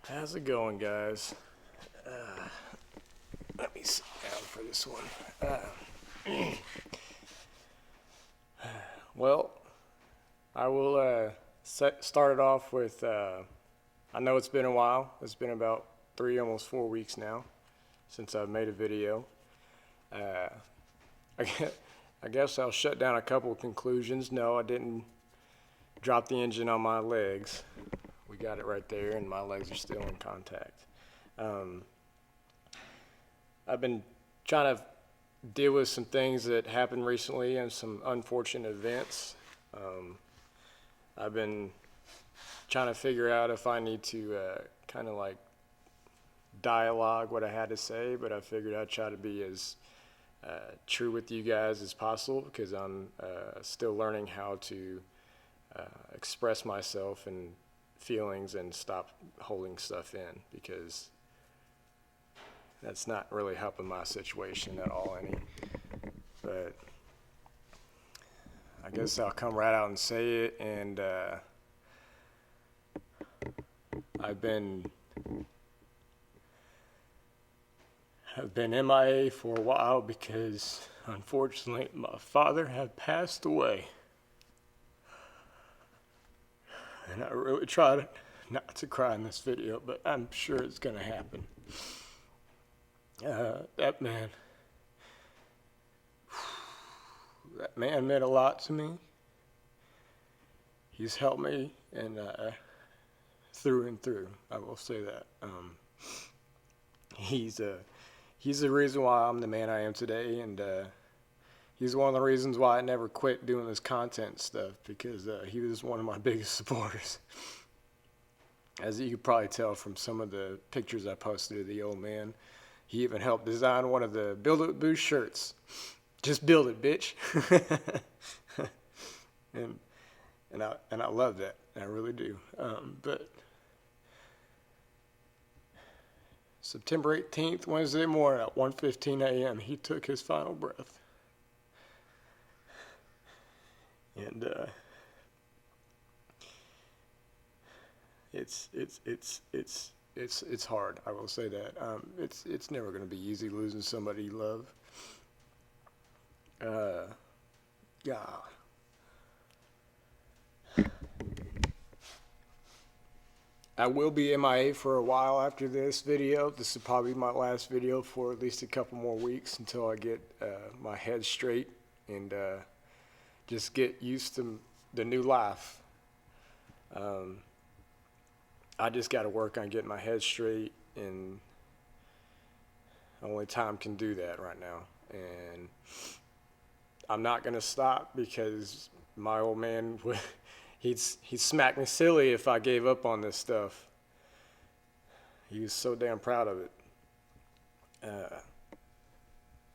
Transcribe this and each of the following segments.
How's it going, guys? Let me sit down for this one. Well, I will start it off with, I know it's been a while. It's been about 3, almost 4 weeks now since I've made a video. Uh, I guess I'll shut down a couple of conclusions. No, I didn't drop the engine on my legs. We got it right there, and my legs are still in contact. I've been trying to deal with some things that happened recently and some unfortunate events. I've been trying to figure out if I need to kind of like dialogue what I had to say, but I figured I'd try to be as true with you guys as possible because I'm still learning how to express myself and feelings and stop holding stuff in, because that's not really helping my situation at all any. But I guess I'll come right out and say it. And I've been MIA for a while because unfortunately my father had passed away. And I really tried not to cry in this video, but I'm sure it's gonna happen. That man meant a lot to me. He's helped me, and through and through, I will say that. He's the reason why I'm the man I am today, and he's one of the reasons why I never quit doing this content stuff, because he was one of my biggest supporters. As you could probably tell from some of the pictures I posted of the old man, he even helped design one of the Build It Boost shirts. Just build it, bitch. and I love that. I really do. But September 18th, Wednesday morning at 1:15 a.m., he took his final breath. And it's hard. I will say that. It's never going to be easy losing somebody you love. Yeah. I will be MIA for a while after this video. This will probably be my last video for at least a couple more weeks until I get my head straight and just get used to the new life. I just got to work on getting my head straight, and only time can do that right now. And I'm not going to stop, because my old man, he'd smack me silly if I gave up on this stuff. He was so damn proud of it.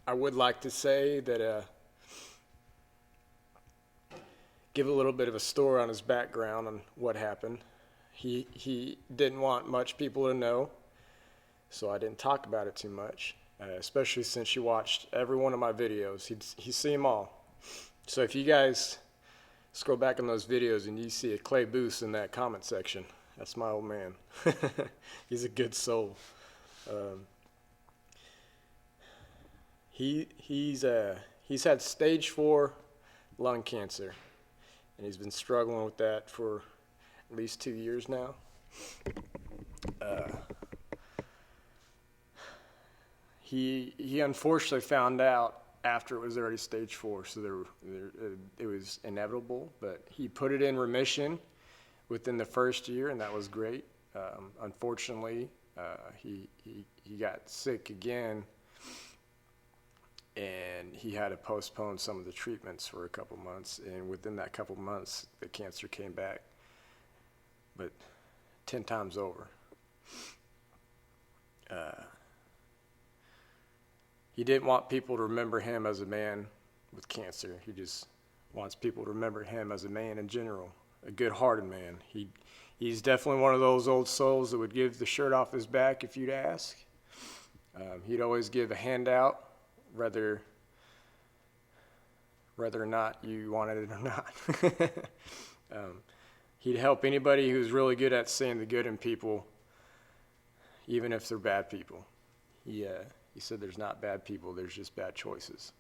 I would like to say that, give a little bit of a story on his background and what happened. He didn't want much people to know, so I didn't talk about it too much, especially since you watched every one of my videos. He's seen them all. So if you guys scroll back in those videos and you see a Clay Boost in that comment section, that's my old man. He's a good soul. He's had stage 4 lung cancer, and he's been struggling with that for at least 2 years now. He unfortunately found out after it was already stage 4, so it was inevitable. But he put it in remission within the first year, and that was great. Unfortunately, he got sick again, and he had to postpone some of the treatments for a couple months. And within that couple months, the cancer came back, but 10 times over. He didn't want people to remember him as a man with cancer. He just wants people to remember him as a man in general, a good-hearted man. He's definitely one of those old souls that would give the shirt off his back if you'd ask. He'd always give a handout, whether or not you wanted it or not. He'd help anybody who's really good at seeing the good in people even if they're bad people. He said there's not bad people, there's just bad choices.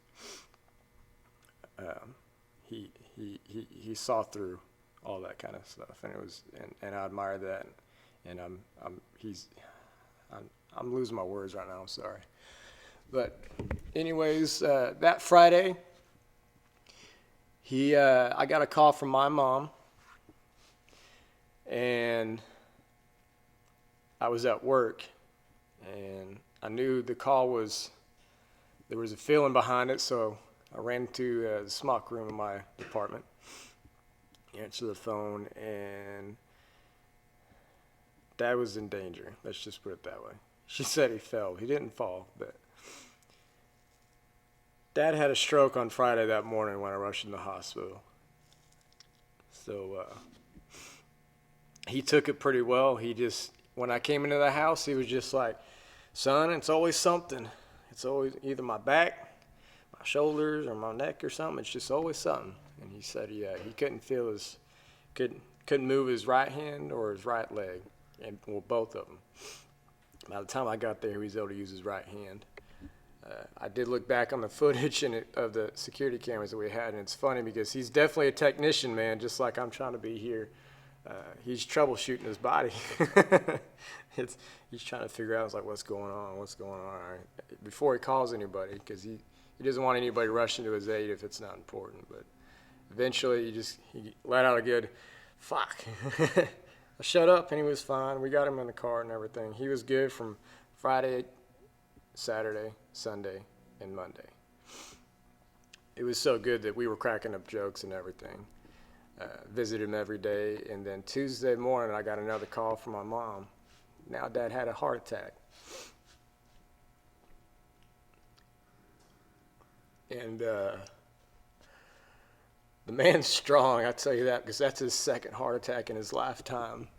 He saw through all that kind of stuff, and it was, and I admire that. And I'm losing my words right now. I'm sorry. But anyways, that Friday, I got a call from my mom, and I was at work, and I knew the call was, there was a feeling behind it, so I ran to the smock room in my department, answered the phone, and Dad was in danger. Let's just put it that way. She said he fell. He didn't fall, but Dad had a stroke on Friday that morning when I rushed in the hospital. So he took it pretty well. When I came into the house, he was just like, son, it's always something. It's always either my back, my shoulders, or my neck or something. It's just always something. And he said he couldn't couldn't move his right hand or his right leg, and well, both of them. By the time I got there, he was able to use his right hand. I did look back on the footage of the security cameras that we had, and it's funny because he's definitely a technician, man, just like I'm trying to be here. He's troubleshooting his body. He's trying to figure out, what's going on, before he calls anybody, because he doesn't want anybody rushing to his aid if it's not important. But eventually, he let out a good, fuck. I shut up, and he was fine. We got him in the car and everything. He was good from Friday, Saturday, Sunday, and Monday. It was so good that we were cracking up jokes and everything. Visited him every day, and then Tuesday morning I got another call from my mom. Now Dad had a heart attack. And the man's strong, I tell you that, because that's his second heart attack in his lifetime.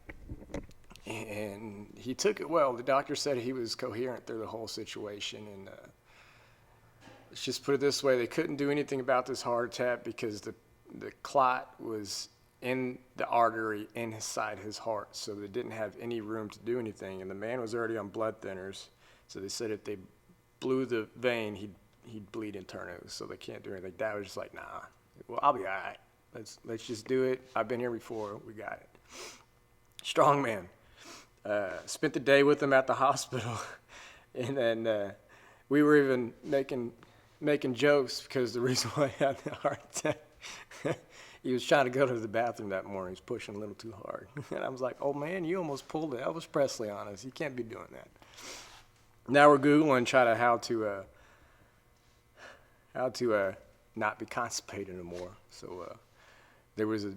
And he took it well. The doctor said he was coherent through the whole situation, and let's just put it this way, they couldn't do anything about this heart attack because the clot was in the artery inside his heart, so they didn't have any room to do anything, and the man was already on blood thinners, so they said if they blew the vein, he'd bleed internally, so they can't do anything. Dad was just like, nah, well, I'll be all right. Let's just do it. I've been here before. We got it. Strong man. Spent the day with him at the hospital, and then we were even making jokes because the reason why he had the heart attack, he was trying to go to the bathroom that morning. He was pushing a little too hard. And I was like, oh, man, you almost pulled Elvis Presley on us. You can't be doing that. Now we're Googling how to not be constipated anymore. So there was a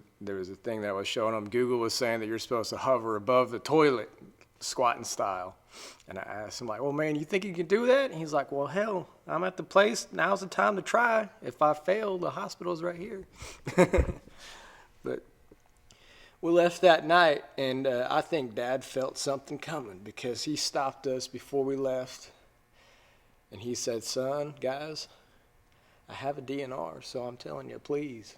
thing that was showing them. Google was saying that you're supposed to hover above the toilet, squatting style. And I asked him, well, man, you think you can do that? And he's like, well, hell, I'm at the place. Now's the time to try. If I fail, the hospital's right here. But we left that night, and I think Dad felt something coming because he stopped us before we left. And he said, son, guys, I have a DNR, so I'm telling you, please,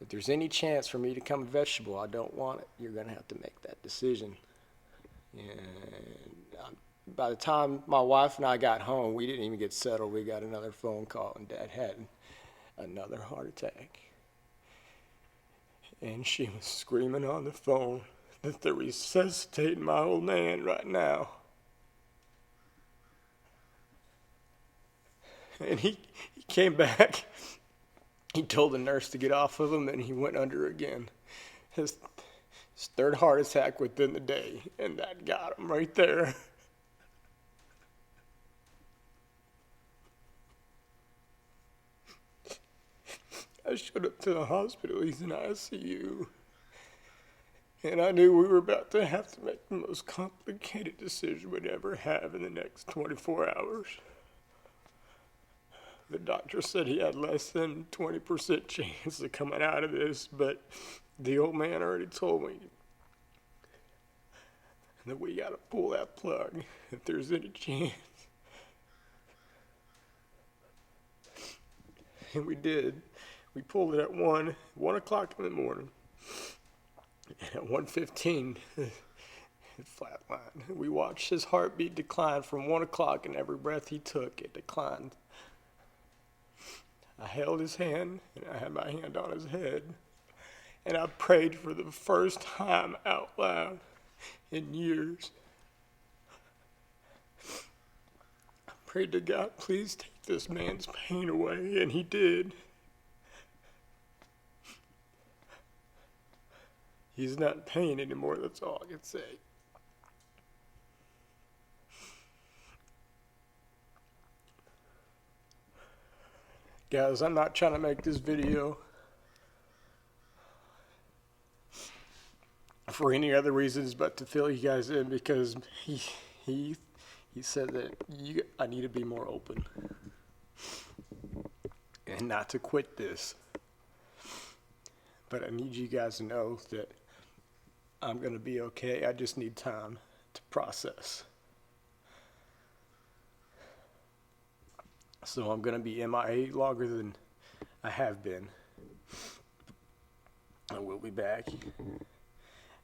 if there's any chance for me to become a vegetable, I don't want it. You're going to have to make that decision. And by the time my wife and I got home, we didn't even get settled. We got another phone call, and Dad had another heart attack. And she was screaming on the phone that they're resuscitating my old man right now. And he came back. He told the nurse to get off of him, and he went under again. His third heart attack within the day, and that got him right there. I showed up to the hospital. He's in ICU. And I knew we were about to have to make the most complicated decision we'd ever have in the next 24 hours. The doctor said he had less than 20% chance of coming out of this, but the old man already told me that we got to pull that plug if there's any chance. And we did. We pulled it at 1 o'clock in the morning. And at 1:15, It flatlined. We watched his heartbeat decline from 1 o'clock, and every breath he took, it declined. I held his hand, and I had my hand on his head, and I prayed for the first time out loud in years. I prayed to God, please take this man's pain away, and he did. He's not in pain anymore, that's all I can say. Guys, I'm not trying to make this video for any other reasons but to fill you guys in, because he said that I need to be more open and not to quit this. But I need you guys to know that I'm going to be okay. I just need time to process. So I'm going to be MIA longer than I have been. I will be back.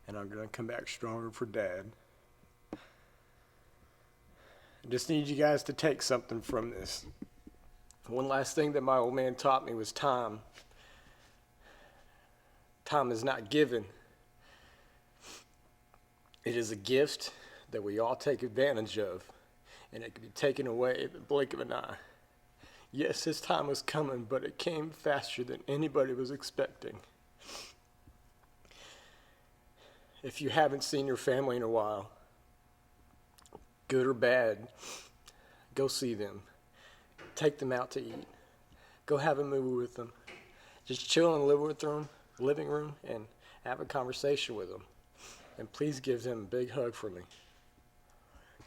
And I'm going to come back stronger for Dad. I just need you guys to take something from this. One last thing that my old man taught me was time. Time is not given. It is a gift that we all take advantage of, and it can be taken away in the blink of an eye. Yes, his time was coming, but it came faster than anybody was expecting. If you haven't seen your family in a while, good or bad, go see them. Take them out to eat. Go have a movie with them. Just chill in the living room and have a conversation with them. And please give them a big hug for me.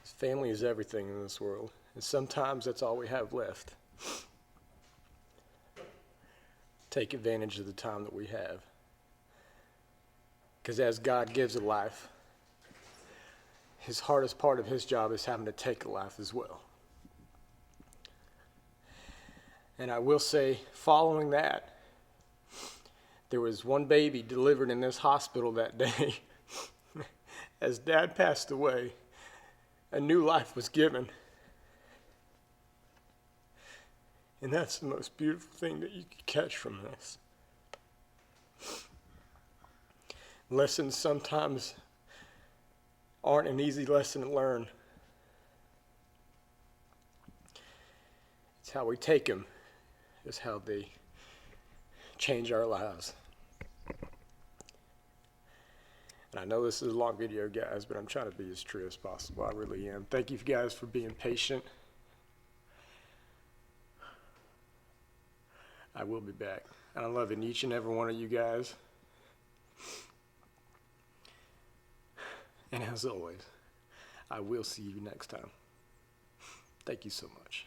Family is everything in this world, and sometimes that's all we have left. Take advantage of the time that we have. Because as God gives a life, his hardest part of his job is having to take a life as well. And I will say, following that, there was one baby delivered in this hospital that day. As Dad passed away, a new life was given. And that's the most beautiful thing that you could catch from this. Lessons sometimes aren't an easy lesson to learn. It's how we take them, is how they change our lives. And I know this is a long video, guys, but I'm trying to be as true as possible. I really am. Thank you guys for being patient. I will be back. And I love each and every one of you guys. And as always, I will see you next time. Thank you so much.